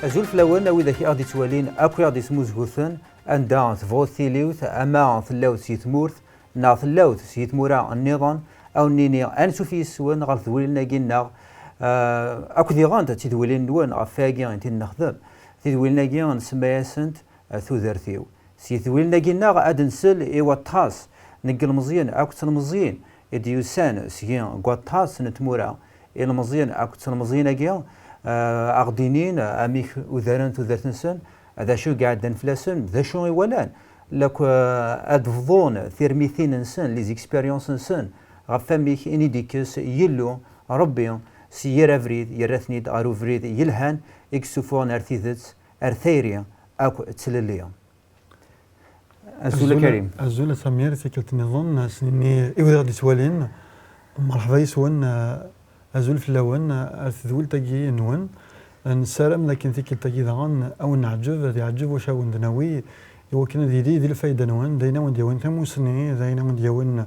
أزول فلاون أو إذا كي غادي توالين أكو غادي تموزغوثن أندا تفوت ثيليوث أما ثلاوث سيتمورث نا ثلاوث سيتمورا النظام أو نيني أنسو في السوان غار ذويلنا كينا أكو ذي غانت تدويلين دوان غفاقي أنتي نخدم تدويلنا كينا نسمى سنت ثوذرثيو سيتويلنا كينا غاد نسل إيوا تاس نقل مزيان أكو تنمزيان إديوسان سيان قواتاس نتمورا المزيان أكو تنمزيان كينا أغدينين أميك وذران ثوذرتنسن هذا شو قاعد نفلسن ذا شو يولان لك أدفضون ثيرميثين نسن لي زيكسبيريونس نسن غفاميك إني ديكس يلو ربي سيير أفريد يرثنيد أرو فريد يلهان إكسوفون أرثيذتس أرثيريا أكو تسلليا أزول كريم أزول سمير سيكلت نظن سنيني إذا غادي توالين مرحبا يسوان أزول فلاون أثذول تجي نون نسالم لكن ذيك التجي ذغان أو نعجب ذي عجب وش أو ندناوي يوكنا ذي الفايدة نون دينا من ديوان كم سنة دينا من ديوان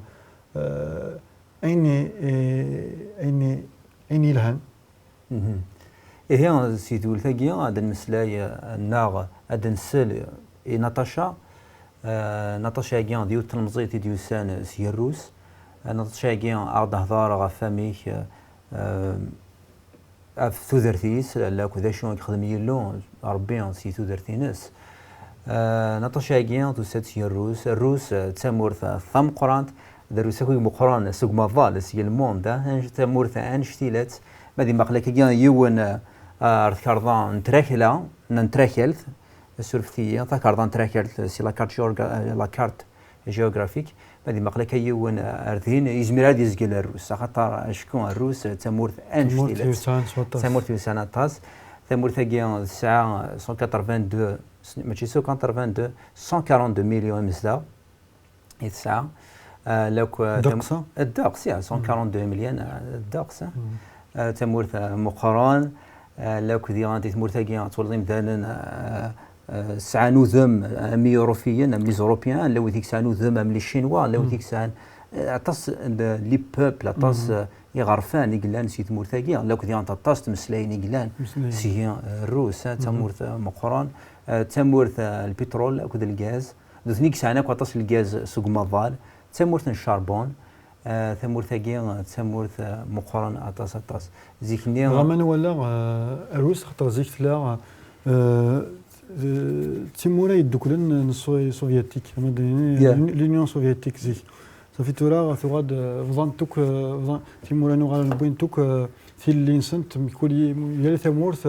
أين لهن هي سيدول ثقيا هذا المسلاي الناغ هذا نسل ناتاشا ناتاشا كيان ديو تلمزيتي ديو سان سيروس ناتاشا كيان أرض هضار غفاميك في ثوذرتيس لا كذا شلون يخدم يلو ربي سي ثوذرتينس ناتاشا كيان تو سات سيروس الروس تمورث ثم قرانت دروس كوي مقران سوق مضال سي الموند تمورث انشتيلات مادي مقلك كيان يون كاردان تراكلا نتراكلت السورفتيه كاردان تراكلت سي لا كارت جيوغرافيك مادي مقلك يون اردين يزمير هذه يزقل الروس خاطر شكون الروس تمورث انشتيلات تمورث سنه تاس تمورث كيان الساعه 182 ماشي 182 142 مليون مزدا الساعه لوك الدقس 142 مليون الدقس تمورث مقارن لوك ذي غادي تمورث كي تولي مثلا ساعه نوذم امي اوروبيين ام لي زوروبيان لو ديك ساعه نوذم ام لي شينوا لو ديك ساعه عطاس لي بوبل عطاس يغرفان يقلان سي تمورث كي لوك ذي عطاس تمسلاين يقلان سي الروس تمورث مقارن تمورث البترول وكذا الغاز دوثنيك ساعه عطاس الغاز سوق مضال تمورث الشاربون تمورث كي تمورث مقارن عطاس زيكني غمان ولا الروس خاطر زيك لا تيمورا يدوكلن السوفيتيك لونيون سوفيتيك زيك صافي تورا ثواد فضان توك تيمورا نوغال بوين توك في اللي نسنت كل يا تمورث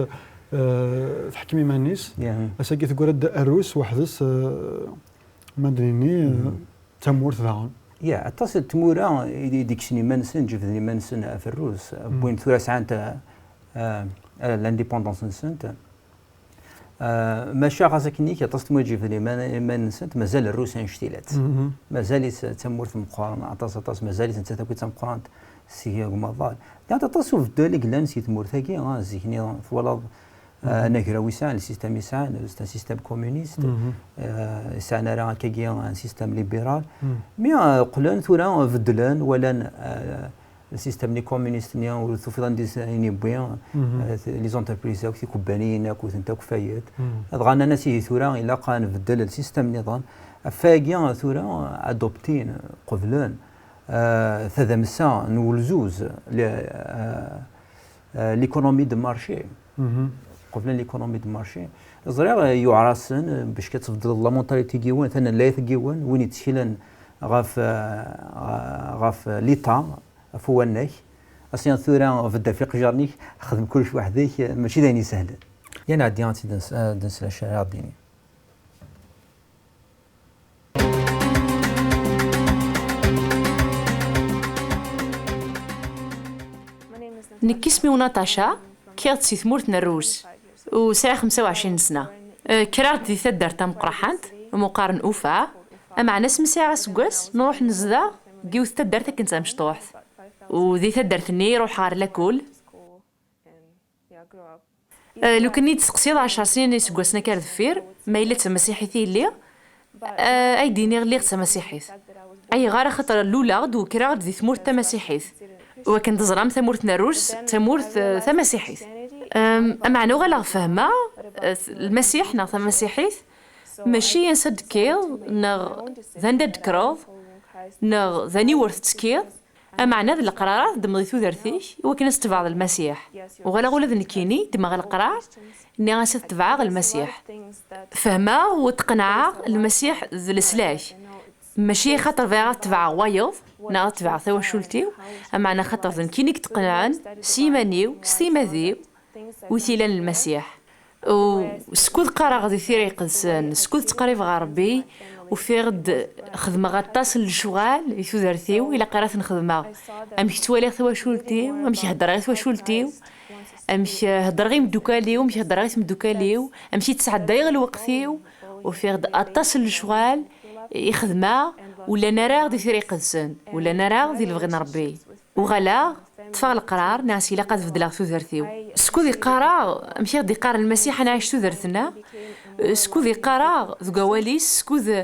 تحكمي مع الناس اساكي تقول الروس وحدث مدني تمورث ذاون يا اتصل تمورا ديك شني منسن جفدني منسن في الروس بوين ثورة ساعات لانديبوندونس نسنت ماشي خاصك نيك اتصل تمورا جفدني منسنت مازال الروس انشتيلات مازال تمورث مقارنة اتصل مازال انت تاكل تمقارنة سي مضال يعني اتصل في الدول كلان سي تمورث كي زيكني ثوالض نقرا ويسان السيستم يسان سي سيستم كومونيست يسان راه كاكيا ان سيستم ليبرال مي قلان ثورا فدلان ولا السيستم لي كومونيست نيا وثوفضان ديزايني بيان لي زونتربريز كي كوبانيين كو انت كفايات غانا ناسي ثورا الا قان بدل السيستم نظام فاكيا ثورا ادوبتين قبلان ثذا مسا نولزوز ليكونومي دو مارشي قبل ليكونومي دو مارشي زرير يعرسن باش كتفضل لا مونتاليتي كيوان ثنا لا كيوان وين يتشيلن غاف ليطا فوانك اصلا ثورا في الدفيق جارنيك خدم كلش وحدك ماشي دايني سهل يعني عندي انت دنس الشارع ديني نكي اسمي ناتاشا كيغ تسي ثمورتنا الروس وساعة 25 سنة كرات دي ثدر تام قرحانت مقارن أوفا أما ناس من ساعة سكواس نروح نزدا جيو ثدر تكنت مشطوح وذي ثدر ثني روح غار لاكول لو كني تسقسيض 10 سنين سكواسنا كار ذفير ما إلا تمسيحيتي اللي أي ديني غلي تمسيحيث أي غارة خطر اللولا دو كرا ذي ثمورت تمسيحيث وكان تزرام ثمورتنا روس ثمورت تمسيحيث أما عنو غلا فهمة المسيح نغ المسيحيث ماشي ينسد كيل نغ ذا دكروض نغ ذا نيورث تسكيل معنى ذا القرارات دمضي ثوثرثيك وكنا استبعض المسيح وغلا غولا ذا نكيني دمغ القرار اني غاسي تبعغ المسيح فهما وتقنع المسيح ذا السلاح ماشي خاطر فيها تبع وايض نا تبع ثوا شولتيو معنى خاطر ذا نكينيك تقنعن سيمانيو سيماذيو وثيلان المسيح وسكوذ قرا غادي ثيري قدسان سكوذ تقريب غربي وفيغد خدمة غطاس للشغال يثوذرثيو إلا قرات نخدمة أمشي توالي ثوا شولتيو أمشي هدر غير ثوا شولتيو أمشي هدر غير مدوكاليو أمشي هدر غير مدوكاليو أمشي تسعدى غير الوقتيو وفيغد أطاس للشغال يخدمة ولا نرى غادي ثيري قدسان ولا نرى غادي اللي بغينا ربي وغلا تفاق القرار ناس إلا قاد فدلا ثوذرثيو سكوذ يقرا أمشي غادي يقرا المسيح أنا عايش ثوذرثنا سكوذ يقرا ذو قواليس سكوذ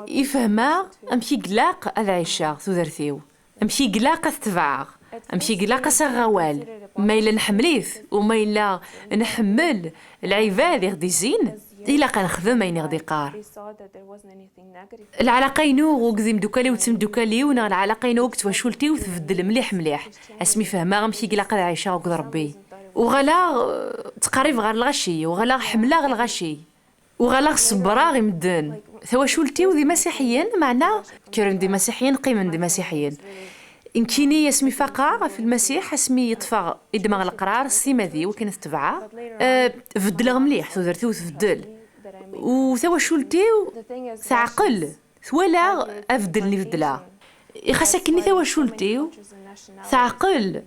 يفهما أمشي قلاق العيشة ثوذرثيو أمشي قلاق تتبع أمشي قلاق سغوال ما إلا نحمليث وما إلا نحمل العباد غادي زين إلا كنخدم أين غادي قار العلاقة ينو وقذي مدوكالي وتسم دوكالي ونا العلاقة ينو وقت وشولتي وتفدل مليح مليح اسمي فهما غمشي قلاق العيشة وقذ ربي وغلا تقريب غير الغشي وغلا حملة غير الغشي وغلا صبرا غي مدن ثوا شولتي وذي مسيحيين معنا كرم دي مسيحيين قيمن دي مسيحيين إنكيني اسمي فقا في المسيح اسمي يطفى إدماغ القرار السيماذي وكان تتبعه فدل مليح ثوذرتي وتفدل وثوا شولتي ثعقل ثولا أفدلني فدلا يخسكني ثوا شولتي ثعقل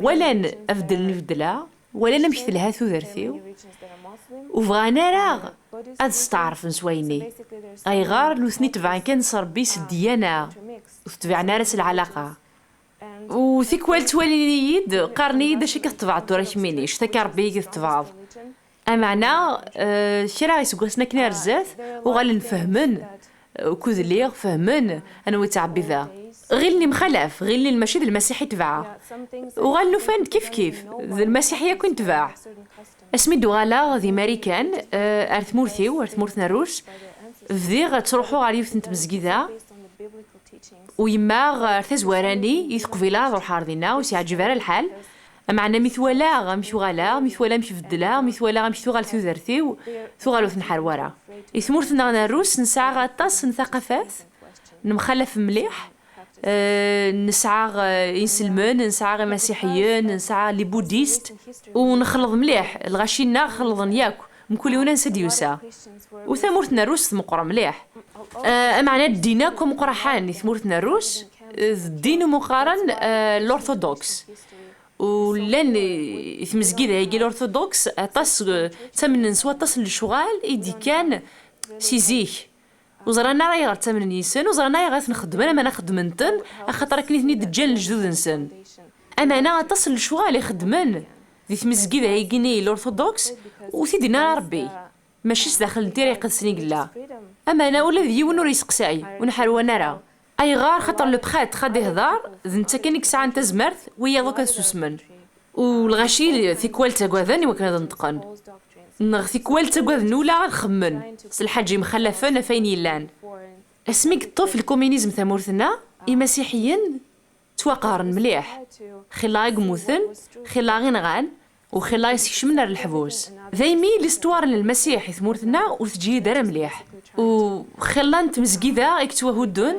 ولا أفدلني فدلا ولا نمشي لها ثوذرتي وفغانا راه أستعرف نسويني أي غار لوثني تبعن كان صار بيس الديانة وتبعنا راس العلاقة وثيكوال توالي يد قارني دا شي كتبعض وراك ميني شتا ربي كتبعض امعنا شرا يسقسنا كنا رزاث وغال نفهمن وكوذ لي فهمن انا وتعبي ذا غير اللي مخلف غير اللي المشهد المسيحي تبعه وغال نفند كيف المسيحيه كنت تبع اسمي دوغالا ذي ماريكان ارث مورثيو ارث مورث نروس فذيغ تروحوا على يوث مزكيدا ويما تزواراني يثقفيلا روح عارضينا وسيعجب على الحال معنا مثوالا غمشي غالا مثوالا مشي فدلا مثوالا غمشي ثوغال ثوذرثي ثوغالو ثنحر ورا يثمورثنا نروس نسعى غطاس نثقافات نمخلف مليح نسعى ينسلمن نسعى مسيحيين نسعى لي بوديست ونخلط مليح الغاشينا خلطن ياكو مكل يونا نسديوسا وثمورثنا روس مقرا مليح معنا ديناكم مقرحان ثمورثنا روس الدين مقارن الأرثوذكس ولان يتمزكيدا يجي الأرثوذكس طاس تمن نسوا طاس للشغال يدي كان سيزيك وزرانا راهي غير تمن نيسان وزرانا غير نخدم انا ما نخدمنتن خاطر كنيتني دجال الجدود نسن انا طاس للشغال يخدمن ذي تمزكيدا يجيني الأرثوذكس وسيدنا ربي ماشي داخل نتيري قدسني قلا اما انا ولا ذيون ورا يسقساي ونحروا نرى اي غار خاطر لو بخات خد يهضر انت كانك ساعه انت زمرت ويا دوك تسمن والغاشي ثيكوال تاكواذاني وكان نطقن نغ ثيكوال تاكواذ ولا نخمن الحاج مخلفنا فين يلان اسميك الطفل الكومينيزم ثمورثنا المسيحيين تواقارن مليح خلا يقموثن خلا غنغان وخلا يسكشمنا للحبوس ذايمي الاستوار للمسيح يثمورثنا وتجي دار مليح وخلا نتمزكيدا يكتوهدون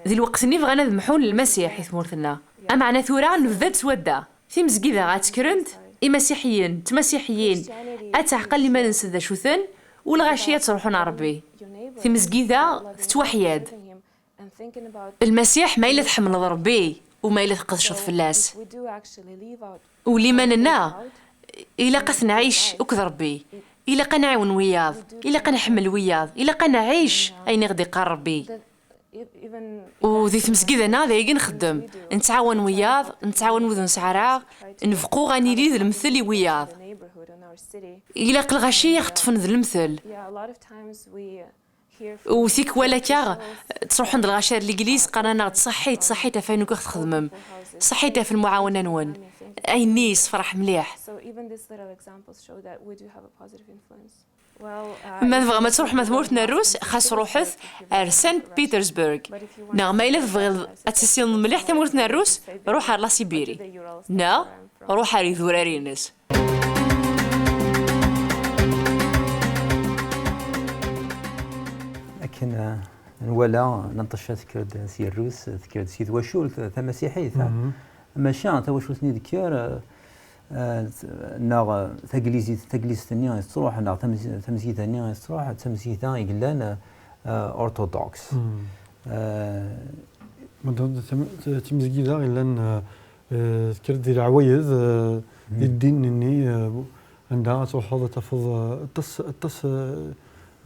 ذي الوقت ني بغانا ذمحون للمسيح يثمورثنا معنا ثورا نبدا تودى في مزكيدا غاتكرنت مسيحيين تمسيحيين اتعقل لما ننسى شوثن والغاشيه تروحون ربي في مزكيدا تتوحياد المسيح ما إلا تحمل ربي وما إلا تقشط فلاس ولما ننا إلا قث نعيش وكذ ربي إلا قنعون وياض إلا قنحمل وياض إلا قنعيش أين غدي قار ربي وذي تمسكيدا نا ذايقين نخدم نتعاون وياض نتعاون وذن سعراغ نفقو غاني لي ذا المثل وياض إلا قل غاشي يخطفن ذا المثل وثيك ولا كاغ تروح عند الغاشر الإنجليز قرانا تصحيت فين كوخ تخدمم صحيت في المعاونة نون أي نيس فرح مليح ما تروح مثمورتنا الروس خاص روحث سانت بيترسبرغ ما إلا تبغي تسيل مليح تمورتنا الروس روح على سيبيري روح على ذورارينس لكن ولا ننطش تذكرت سي الروس تذكرت سي وشول تمسيحي ماشي تا وشول ذكر ناغ تجليس ثانية تروح ناغ تمسيح ثانية تروح تمسيح ثاني يقولنا أرثوذكس مثلا تمسكي ذا إلا ذكرت ديال عوايد الدين إني عندها تروح هذا تفض التص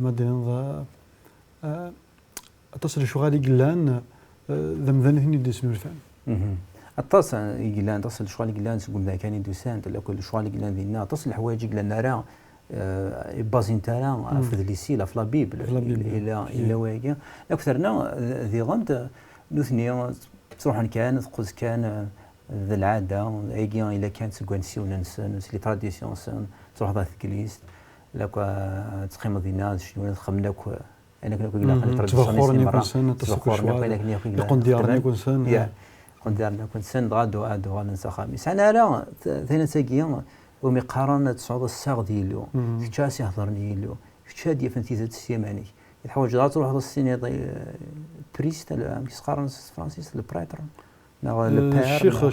مدينة التصل شغالي قلان ذم هني ديسنو الفهم التصل يقلان تصل شغالي قلان تقول ذا كان يدوسان تلا كل شغالي قلان ذينا تصل الحوايج قلان نرى بازين ترى في الليسي لا في لا بيبل إلى واقع أكثرنا ذي غند نثني تروح كان تقص كان ذا العادة أيجيان إلا كانت سكوان سيوننسن سلي تراديسيونسن تروح ذا ثكليست لك تقيم ذينا شنو خمناك أنا كنا كنا خلي تراديسيونسن مرة تسوق يكون ديارنا يكون سن يكون ديارنا يكون سن غادو ننسى خامس أنا لا ثاني ساقيا ومقارنة تصعد الساق ديالو كتشاسي يهضرني له كتشادي فنتيزة السيماني الحوايج غا تروح هذا السيني بريست كيسقارن فرانسيس البريتر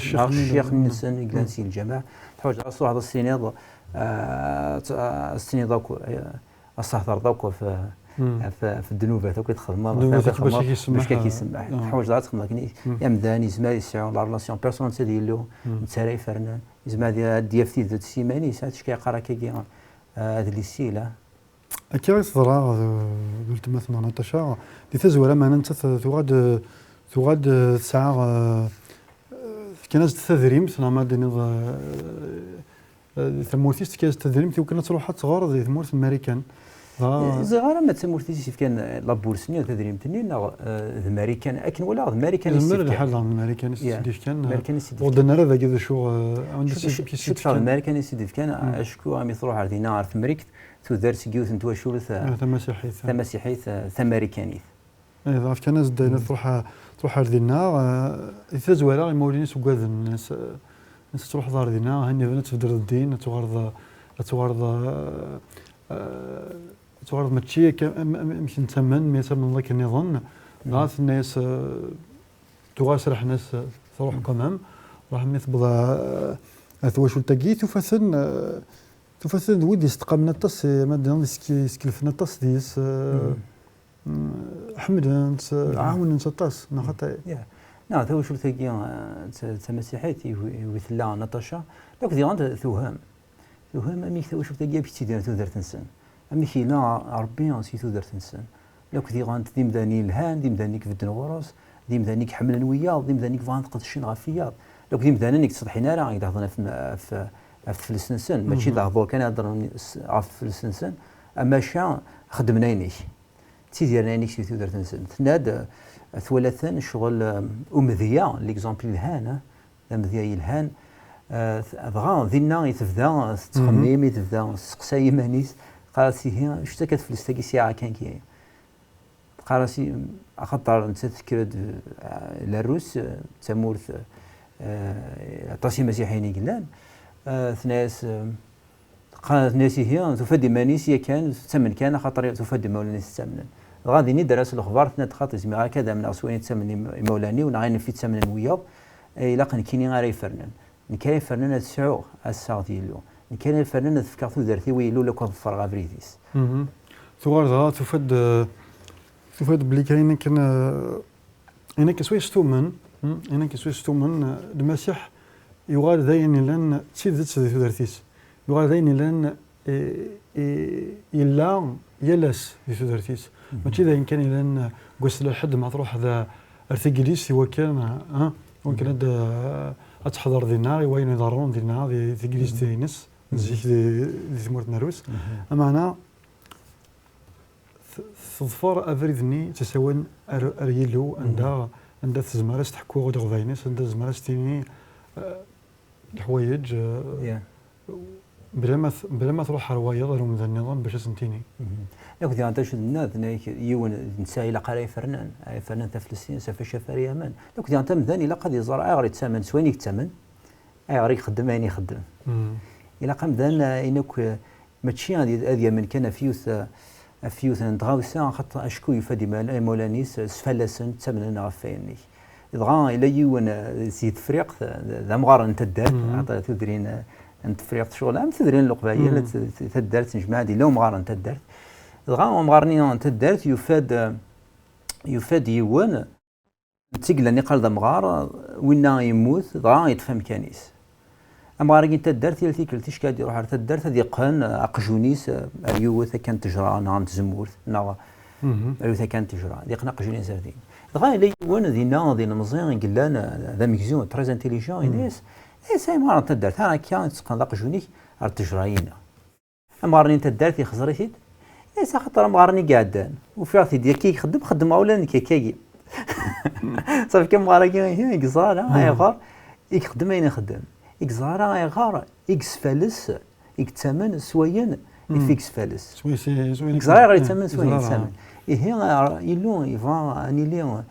الشيخ نسن يجلسي الجماعة الحوايج غا تروح هذا السيني السيني ذاك الصهر ذاك في الدنوبة ذاك يتخدم باش كيسمح الحوايج غا تخدم لكن يا مداني زمان يسعون لا ريلاسيون بيرسونيل ديالو نتساري فرنان زعما ديافتي ذات السيماني ساعات شكي قرا كي هذا اللي سيلا كي صرا قلت مثلا نطشا دي تزوره ما انت تغاد ساعه كناز تذريم سنا دي ثمورتيست كاز تذريم كنا تروح تصغر ذي ثمورت امريكان زغاره ما تسمورتيش كان لابورسنيا تدريم تنين امريكان اكن ولا امريكان الحال امريكان سيديف كان ودنا هذا كذا شو عندي شوف امريكان سيديف كان اشكو عم يروح على دينار في امريكا تو دارس جيوت انت شو تمسيحيث امريكانيث اذا كان زدنا تروح على دينار يتزولا مولين سوق الناس تروح دار دينار هني بنات في الدين تعرض ماشي مش نتمن ما يسمى الله كان يظن غاث الناس تغاسرح ناس تروح كمان راح مثبض ثواش التقيت تفثن ودي استقامنا التص ما دام سكلفنا التص ديس حمد انت عاون انت التص نخطا نا ثواش التقي تمسيحيتي وثلا نطشا لك دي غند ثوهام امي ثواش التقي بتيدير تودر تنسن أمي كينا ربي سي تودر تنسن لك دي غانت دي مداني الهان دي مدانيك في الدنغورس دي مدانيك حمل وياض دي مدانيك فانت قدشين غفياض لك دي مدانيك تصدحينا راه يدهضنا في فلسطين ماشي دهضو كان يهضر في فلسطين اما شا خدمناينيك تيديرناينيك سي تودر تنسن تناد ثلاثا شغل امذيه ليكزامبل الهان امذيه الهان بغا ذينا يتبدا تخميم يتبدا تسقسا يمانيس قالت هي اشتكت في الاستاكي ساعه كان كي قالت اخطر نتذكر الروس تمورث طاسي مسيحيين قلان ثناس قالت ناسي هي تفدي مانيسيا كان ثمن كان خاطر تفدي مولاني الثمن غادي درس الاخبار ثنات خاطر زعما هكذا من اسوين ثمن مولاني ونعين في ثمن وياض الا كان كيني غير يفرنن نكاين فرنان تسعو الساغ ديالو نكاين فرنان تفكرتو درتي ويلو لك ظفر غابريديس ثوار تفد بلي كاين كان انا كسوي ستومن المسيح يغال ذاين لان تسيدت درتيس يغال ذاين لان الا يلس في درتيس ماشي ذاين كان لان قص لحد ما تروح ذا ارتجليس هو كان ممكن هذا أتحضر دينا وين يضرون دينا في جليس دينس نزيك دي ثمورت نروس أما أنا تظفر افريدني تساوان اريلو عندها تزمرس تحكو غود غفاينس عندها تزمرس تيني الحوايج بلا ما تروح روايض لهم ذا النظام باش سنتيني. ياك دي انت شد الناس يون نساء الى قراي فرنان فرنان تاع فلسطين سافا شافري امان ياك دي انت مذان الى قد يزرع غير يتسامن سوين يتسامن غير يخدم يعني يخدم الى قام ذان انك ماشي هذه من كان فيوث ندغاوسا خاطر اشكو يفادي مولانيس سفلسن تسمن غفايني دغا الى يون سيد فريق ذا مغار انت دار عطا تدرين انت فريق شغل ام تدرين القبايل تدارت نجمع دي لو مغار انت دارت دغا مغارني انت دارت يفاد يون تقلا نقال ذا مغار وين يموت دغا يتفهم كانيس امغاري انت دارت يلتي كلتيش كاد يروح على تدارت هذه قان اقجونيس اليوث كانت تجرى نعم تزمورث نا اليوث كانت تجرى ديق نقجونيس هذين دغا لي وانا ذي مزيان قلنا ذا ميكزيون تريز انتيليجون انيس اي ساي ما تدارت انا كان تسقن اقجونيك على تجراينا امغارني انت دارت يخزريتي اي سا خاطر امغارني قاعدان وفي ديال كي خدم اولا كي صافي كم مغاري هي قصار هاي غار يخدم اين يخدم إكزارا غار إكس فالس إكتمن سوين إفيكس فالس إكزارا غير يتمن سوين يتمن إيه يلون يفا أنيليون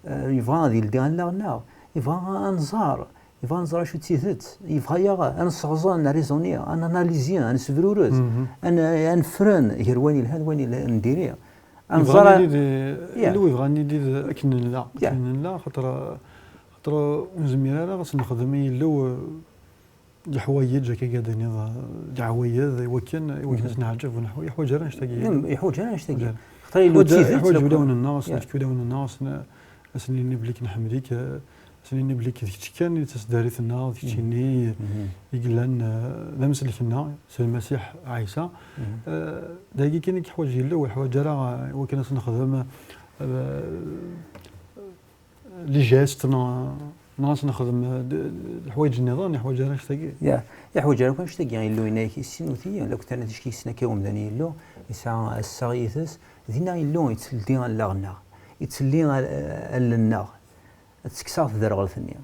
يفا ديال ديال لا يفا نزار شو تيثت يفا يا نصغزان ريزوني أنا أناليزيان أنا سفروروز أنا نفرن هيرواني لهذا واني نديري نزار اللي يبغى ندير أكن لا خاطر ونزمير غاس نخدم يلو الحوايج هكا قاعدين دعويات وكان نعجب يحوج انا نشتاقي خاطر يلو يحوج وداون الناس نحكي وداون الناس سنين نبليك نحمديك سنين نبليك كان تسداريت النار تشيني يقلان ذا مسلكنا سي المسيح عيسى داكي كاين حوايج يلو حوايج راه وكان نخدم لي جيست ناس نخدم الحوايج النظام حوايج انا نشتاقي يا حوايج انا نشتاقي يعني لو ينايك السينوثيه لو كنت انا تشكي سنا كيوم داني لو يسعى الصغيثس دينا لو يتسلدي لاغنا يتسلي للنا تسكسات درغلثني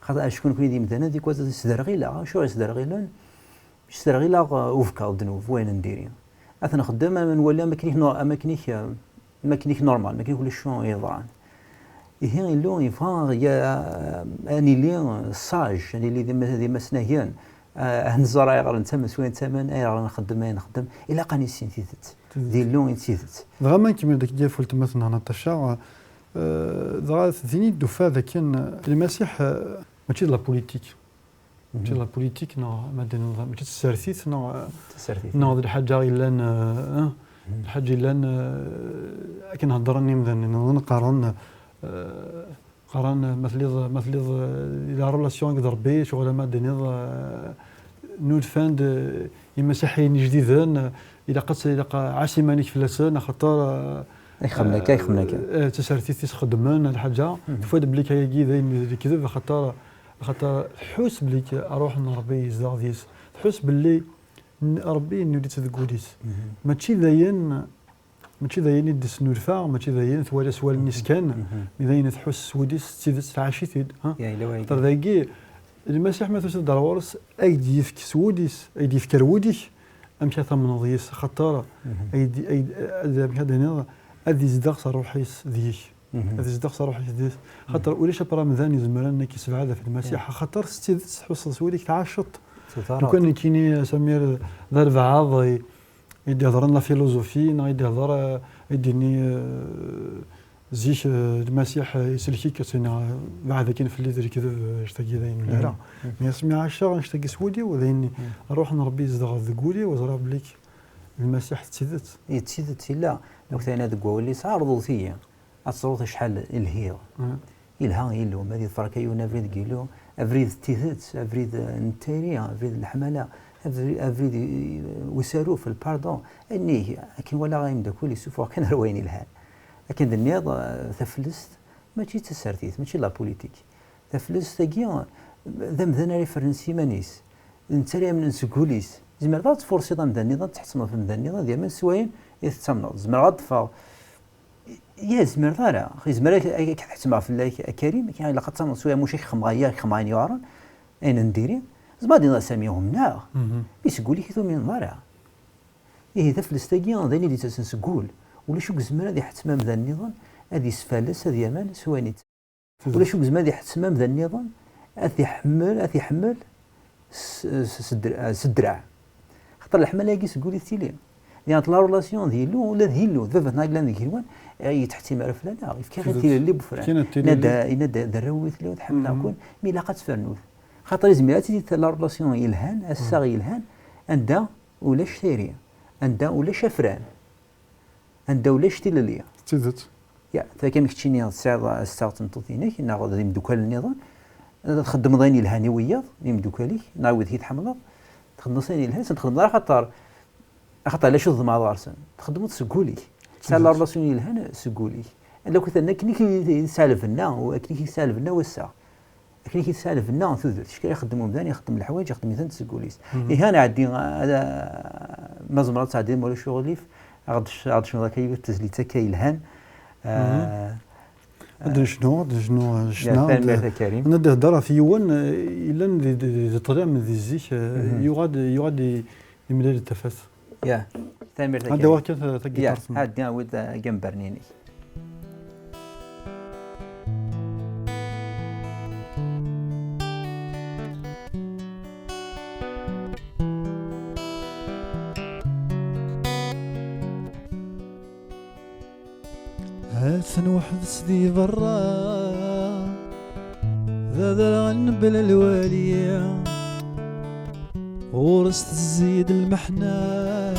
خاطر شكون كون ديما انا ديك واز سدرغيلا شو سدرغيلا مش سدرغيلا وفكا دنوف وين نديري انا خدام من ولا ما كاينش نورمال ما كاين كل شيء يضران هي اللون يفان يا اني لي ساج اني لي ديما سناهيان هنزرا غير نتم سوين ثمن اي راه نخدم الا قاني سينثيت دي اللون ينثيت دغما كيما داك ديال فولت مثلا انا طشا دغا ثاني الدفا ذاك كان المسيح ماشي لا بوليتيك ماشي لا بوليتيك ماشي السرثيت نو الحاجه الا الحاجه الا كنهضرني نقارن مثل لا ريلاسيون يقدر بي شغل ما دينيض نود فاند يمسيحيين جديدين الى قد عاصمانيك فلسان خاطر يخمنك تسرتي تخدمن الحاجه تفاد بليك هي ذاين كذا خاطر حوس بليك اروح نربي يزداد ديس تحس باللي ربي نودي تذكوديس ماشي ذاين يدس نورفا ماشي ذاين ثوالا سوال نسكان ذاين تحس وديس تيدس عاشيتيد ها خاطر ذاكي المسيح ما توصل دراورس ايدي يفك سوديس ايدي يفكر وديش امشي ثمن ضيس خاطر ايدي هذا هنا ادي زدق روحيس ديش هذا زدق روحيس ديش خاطر وليش برامضان يزمرنا كي سبعه في المسيح خاطر تيدس تحس سوديك تعشط لو كان كايني سمير ذا البعض يدي هضر لنا فيلوزوفي يدي هضر يديني زيش المسيح يسلكيك سينا بعد كاين في اللي كذا اشتاقي ذاين لا ما يسمع عشا نشتاقي سودي وذاين نروح نربي زدغ ذكولي وزرا بليك المسيح تسيدت لا لو كان هذا اللي صار ضوثيه اتصوت شحال الهير الها يلو ما دي فركايون افريد كيلو افريد تيثت افريد نتيريا افريد الحمله افريد وسارو في الباردون اني كاين ولا غايم داكول يسوفوا كان رويني الحال لكن النيض ثفلست ماشي تسرتيت ماشي لا بوليتيك ثفلست تاكيا ذم ذنا ريفرنسي مانيس نتريا من نسكوليس زمر غاد تفرصي ضمن النظام تحتمل في النظام ديال من سواين يتسمنض زمر غاد تفا يا زمر ضرا اخي زمر كتحتمل في الله كريم كاين الا قد تسمى سوايا مشي خمغايا خمغاني يورا اين نديري زبادي ساميهم نا يسقولي كيتو من ضرا إيه تفلستاكي ذاني اللي تسنسقول ولا شو زمان هذه حتمام ذا النظام هذه سفالس هذه يمان سوانيت ولا شو زمان هذه حتمام ذا النظام هذه حمل سدرع خاطر الحمل هاكي سقولي تيلي لان لا رولاسيون ديالو ولا ديالو ذا ناقلان ذيك الوان تحتي معرف لنا يفكي غير تيلي اللي بفران ندا درويت لي وتحمل نكون مي لا قد فرنوث خاطر زميلاتي لا رولاسيون يلهان الساغ يلهان عندها ولا شتيري عندها ولا شفران عندها ولا شتيلاليه تزت يا فكان كتشيني الساعه تنطينيك ناخذ دوكال النظام تخدم ضيني الهاني وياض يمدوكاليك نعاود هي تحملض تخدم صيني الهاني تخدم دار خاطر لا شوف مع دارسن تخدموا تسقولي سال لا رلاسيون الهان سقولي لو كنت انا كنيك يسالف لنا وكنيك يسالف لنا وسع كنيك يسالف لنا ثلث شكون يخدموا مدان يخدم الحوايج يخدم مثلا تسقوليس هنا عندي هذا ما زمرت عندي ولا شغليف عاد شنو ذاك التسليت كيلهان ادري شنو ندير دار في يوان الا طلع من ذي الزيك يغاد يملى التفاس يا ثامر هذا وقت تقي هذا ود جنبرنيني هاتن وحد سدي برا ذا غنبل الوالية ورست تزيد المحنة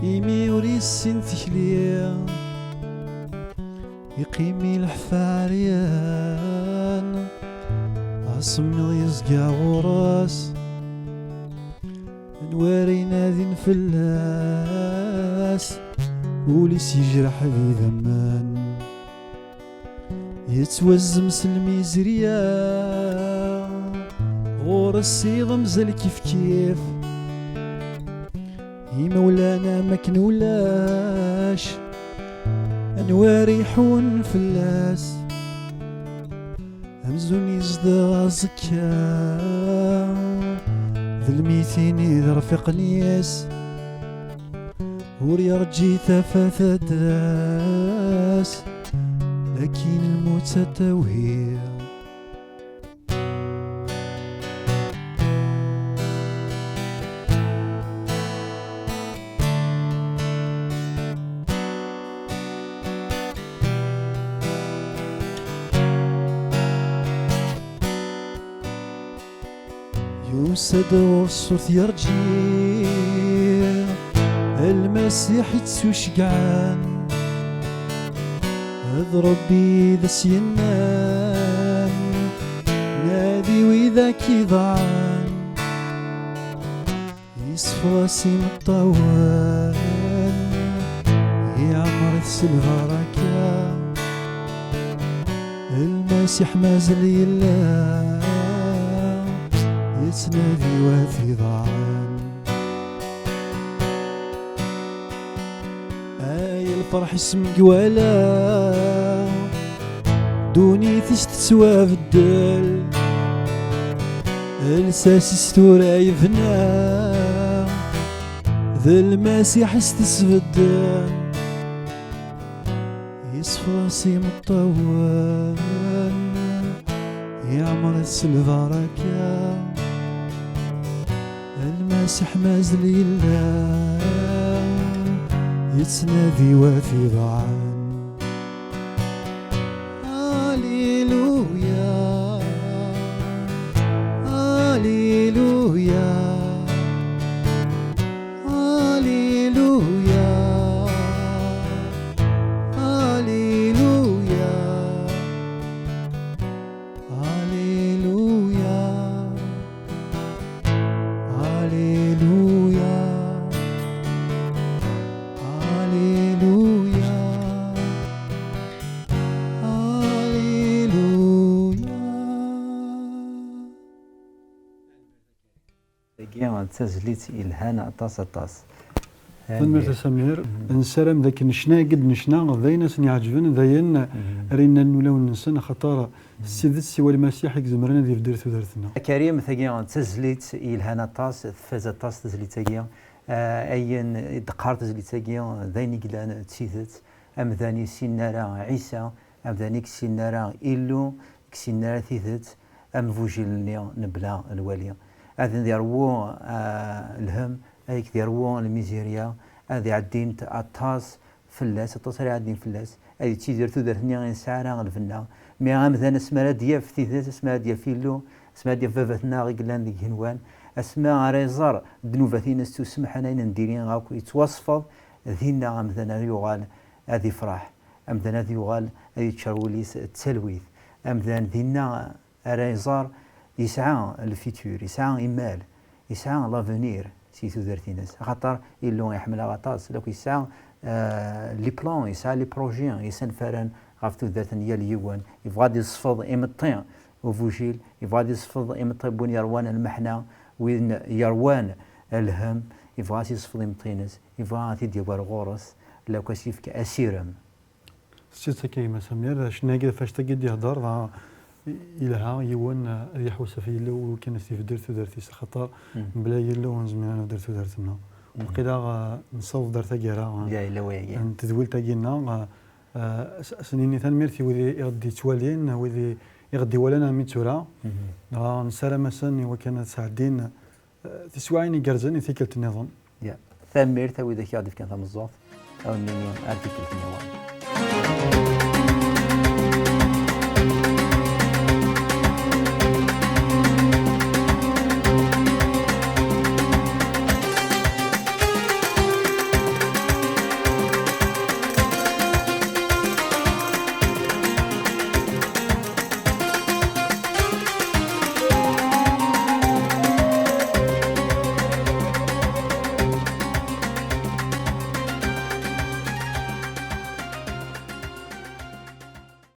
يمي وريسين تخليا يقيمي الحفاريان عصمي يزقع غراس نواري نادي نفلاس وليس يجرح ذي ذمان يتوزم سلمي زريا غور السيض مزل كيف كيف هي مولانا مكنولاش انواري حون فلاس همزون يزدغ زكا ذي الميتين إذا رفق نياس وريا رجي ثفاث داس لكن الموت توهير يوسد والصوت يرجي المسيح يتسوشقعان اضرب بيذا سينان نادي وإذا كيضعان يصفى سيم الطوان يعمر السلفاركا المسيح مازال يلا يتنادي واثي ضعان الفرح اسم قوالا دوني تستسوى في الدل الساسي ستورا يفنا ذا المسيح استسفد يصفى سيم الطوان يعمر السلفاركا المسيح مازال يلا يتنادي واثي ضعان هاليلويا هاليلويا هاليلويا هاليلويا هاليلويا هاليلويا تزليت إلهانا أطاس ثم سمير نسرم ذاك نشنا قد نشنا ذاين ناس يعجبن ذاين رينا نولو ننسى خطار السيد السوى المسيح يزمرنا ذي في درت ودرتنا كريم ثقيا تزليت إلهانا طاس فاز طاس تزليت ثقيا أين دقار تزليت ثقيا ذاين قلان تسيثت أم ذاني سينارا عيسى أم ذاني كسينارا إلو كسينارا ثيثت أم فوجيلني نبلا الوالية هذا ديرو الهم هيك ديرو الميزيريا هذه عدين أطاس فلاس التصريح عدين فلاس هذه تيدير تودرتني غير ساعة الفنا مي مثلا اسمها دياف ثيثات اسمها دياف فيلو اسمها دياف فافاتنا غي قلان ديك هنوان اسمها ريزار دنوفاتين استسمح انا نديرين غاكو يتوصفض ذينا مثلا يغال هذه فرح مثلا هذه يغال هذه تشروليس التلويث مثلا ذينا ريزار يسعى الفيتور يسعى ايمال يسعى لافونير سيتو درتيناس خاطر إلو يحمل غطاس لو يسعى لي بلان يسعى لي بروجي يسان فران غافتو ذات نيا اليوان يبغى يصفض إمطين وفوجيل يبغى يصفض إمطين بون يروان المحنة وين يروان الهم يبغى يصفض إمطينس يبغى تدير غورس لو كسيف كأسيرم سيتا كيما سمير شناقي فاش تقد يهضر إلها يوان يحوس في اللو كان في درتي خطر بلا يلو نزمن انا درتنا وقيلا نصوف درتا كيرا يا لويا تدول تاكينا سنيني ثنميرتي وذي يغدي توالين وذي يغدي ولنا ميتورا نسالة مثلا وكانت ساعدين تسواعيني قرزاني ثيكلت النظام يا ثميرتا وذا كيعرف كان ثم الزوف او مني ارتكلت النظام